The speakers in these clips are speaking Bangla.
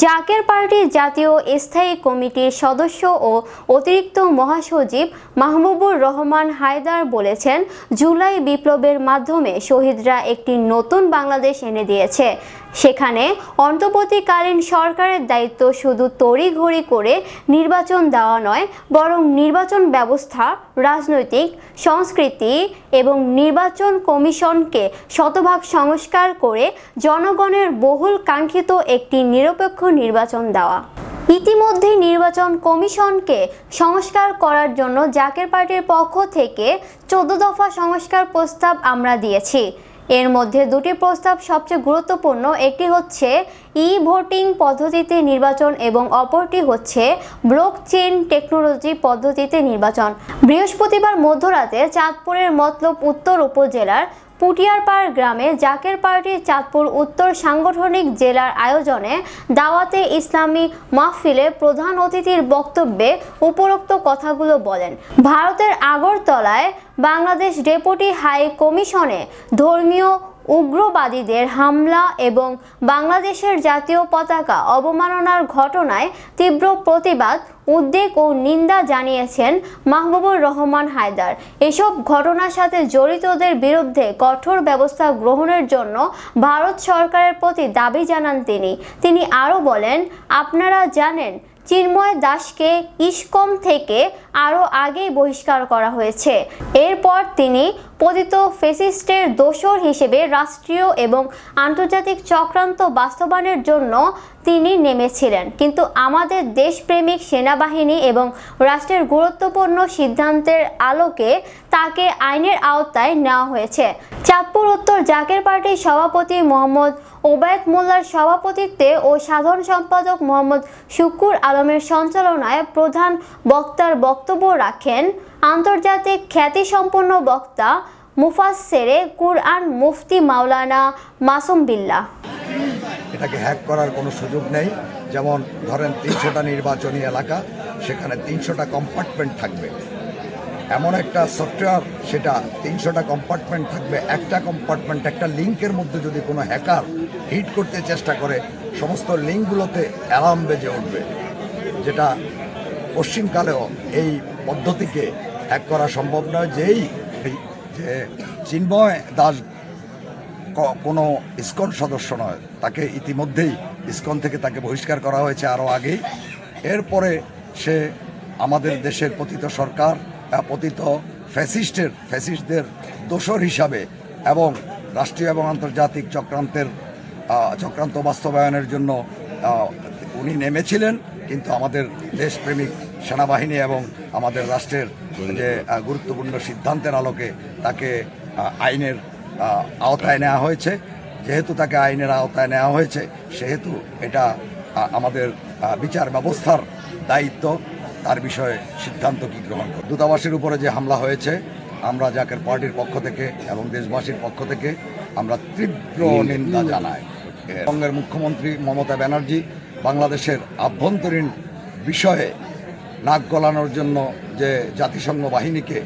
জাকের পার্টির জাতীয় স্থায়ী কমিটির সদস্য ও অতিরিক্ত মহাসচিব মাহবুবুর রহমান হায়দার বলেছেন, জুলাই বিপ্লবের মাধ্যমে শহীদরা একটি নতুন বাংলাদেশ এনে দিয়েছে। সেখানে অন্তর্বর্তীকালীন সরকারের দায়িত্ব শুধু তড়িঘড়ি করে নির্বাচন দেওয়া নয়, বরং নির্বাচন ব্যবস্থা, রাজনৈতিক সংস্কৃতি এবং নির্বাচন কমিশনকে শতভাগ সংস্কার করে জনগণের বহুল কাঙ্ক্ষিত একটি নিরপেক্ষ নির্বাচন দেওয়া। ইতিমধ্যে নির্বাচন কমিশনকে সংস্কার করার জন্য জাকের পার্টির পক্ষ থেকে 14 দফা সংস্কার প্রস্তাব আমরা দিয়েছি। এর মধ্যে দুটি প্রস্তাব সবচেয়ে গুরুত্বপূর্ণ। একটি হচ্ছে ই-ভোটিং পদ্ধতিতে নির্বাচন এবং অপরটি হচ্ছে ব্লকচেইন টেকনোলজি পদ্ধতিতে নির্বাচন। বৃহস্পতিবার মধ্যরাতে চাঁদপুরের মতলব উত্তর উপজেলার পুটিয়ারপাড় গ্রামে জাকের পার্টির চাঁদপুর উত্তর সাংগঠনিক জেলার আয়োজনে দাওয়াতে ইসলামী মাহফিলে প্রধান অতিথির বক্তব্যে উপরোক্ত কথাগুলো বলেন। ভারতের আগরতলায় বাংলাদেশ ডেপুটি হাই কমিশনে ধর্মীয় উগ্রবাদীদের হামলা এবং বাংলাদেশের জাতীয় পতাকা অবমাননার ঘটনায় তীব্র প্রতিবাদ, উদ্বেগ ও নিন্দা জানিয়েছেন মাহবুবুর রহমান হায়দার। এসব ঘটনার সাথে জড়িতদের বিরুদ্ধে কঠোর ব্যবস্থা গ্রহণের জন্য ভারত সরকারের প্রতি দাবি জানান তিনি আরও বলেন, আপনারা জানেন চিন্ময় দাসকে ইসকন থেকে আরও আগেই বহিষ্কার করা হয়েছে। এরপর তিনি পতিত ফ্যাসিস্টের দোসর হিসেবে রাষ্ট্রীয় এবং আন্তর্জাতিক চক্রান্ত বাস্তবায়নের জন্য তিনি নেমেছিলেন, কিন্তু আমাদের দেশপ্রেমিক সেনাবাহিনী এবং রাষ্ট্রের গুরুত্বপূর্ণ সিদ্ধান্তের আলোকে তাকে আইনের আওতায় নেওয়া হয়েছে। চাঁদপুর উত্তর জাকের পার্টির সভাপতি মোহাম্মদ ওবায়দ মোল্লার সভাপতিত্বে ও সাধারণ সম্পাদক মোহাম্মদ শুকুর আলমের সঞ্চালনায় প্রধান বক্তার বক্তব্য রাখেন আন্তর্জাতিক খ্যাতিসম্পন্ন বক্তা মুফাসসিরে কুরআন মুফতি মাওলানা মাসুম বিল্লাহ। এটাকে হ্যাক করার কোনো সুযোগ নেই। যেমন ধরেন 300টা নির্বাচনী এলাকা, সেখানে 300টা কম্পার্টমেন্ট থাকবে, এমন একটা সফটওয়্যার, সেটা 300টা কম্পার্টমেন্ট থাকবে। একটা কম্পার্টমেন্ট, একটা লিঙ্কের মধ্যে যদি কোনো হ্যাকার হিট করতে চেষ্টা করে, সমস্ত লিঙ্কগুলোতে অ্যালার্ম বেজে উঠবে, যেটা পশ্চিমকালেও এই পদ্ধতিকে হ্যাক করা সম্ভব নয়। যে চিন্ময় দাস কোনো ইসকন সদস্য নয়, তাকে ইতিমধ্যেই ইসকন থেকে তাকে বহিষ্কার করা হয়েছে আরও আগেই। এরপরে সে আমাদের দেশের পতিত সরকার, পতিত ফ্যাসিস্টদের দোসর হিসাবে এবং রাষ্ট্রীয় এবং আন্তর্জাতিক চক্রান্ত বাস্তবায়নের জন্য উনি নেমেছিলেন, কিন্তু আমাদের দেশপ্রেমিক সেনাবাহিনী এবং আমাদের রাষ্ট্রের যে গুরুত্বপূর্ণ সিদ্ধান্তের আলোকে তাকে আইনের আওতায় নেওয়া হয়েছে। যেহেতু তাকে আইনের আওতায় নেওয়া হয়েছে, সেহেতু এটা আমাদের বিচার ব্যবস্থার দায়িত্ব তার বিষয়ে সিদ্ধান্ত কি গ্রহণ করে। দূতাবাসের উপরে যে হামলা হয়েছে, আমরা জাকের পার্টির পক্ষ থেকে এবং দেশবাসীর পক্ষ থেকে আমরা তীব্র নিন্দা জানাই। বঙ্গের মুখ্যমন্ত্রী মমতা ব্যানার্জি বাংলাদেশের আভ্যন্তরীণ বিষয়ে নাক গলানোর জন্য যে জাতিসংঘ বাহিনীকে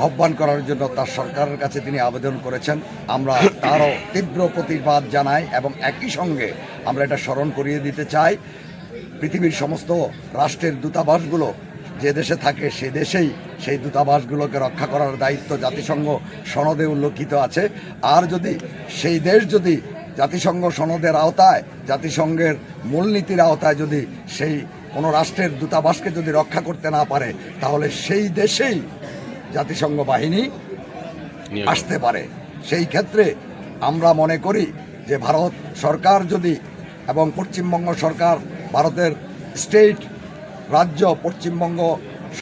আহ্বান করার জন্য তার সরকারের কাছে তিনি আবেদন করেছেন, আমরা তারও তীব্র প্রতিবাদ জানাই এবং একই সঙ্গে আমরা এটা স্মরণ করিয়ে দিতে চাই, পৃথিবীর সমস্ত রাষ্ট্রের দূতাবাসগুলো যে দেশে থাকে সে দেশেই সেই দূতাবাসগুলোকে রক্ষা করার দায়িত্ব জাতিসংঘ সনদে উল্লেখিত আছে। আর যদি সেই দেশ যদি জাতিসংঘ সনদের আওতায়, জাতিসংঘের মূলনীতির আওতায় যদি সেই কোনো রাষ্ট্রের দূতাবাসকে যদি রক্ষা করতে না পারে, তাহলে সেই দেশেই জাতিসংঘ বাহিনী আসতে পারে। সেই ক্ষেত্রে আমরা মনে করি যে ভারত সরকার যদি এবং পশ্চিমবঙ্গ সরকার, ভারতের স্টেট রাজ্য পশ্চিমবঙ্গ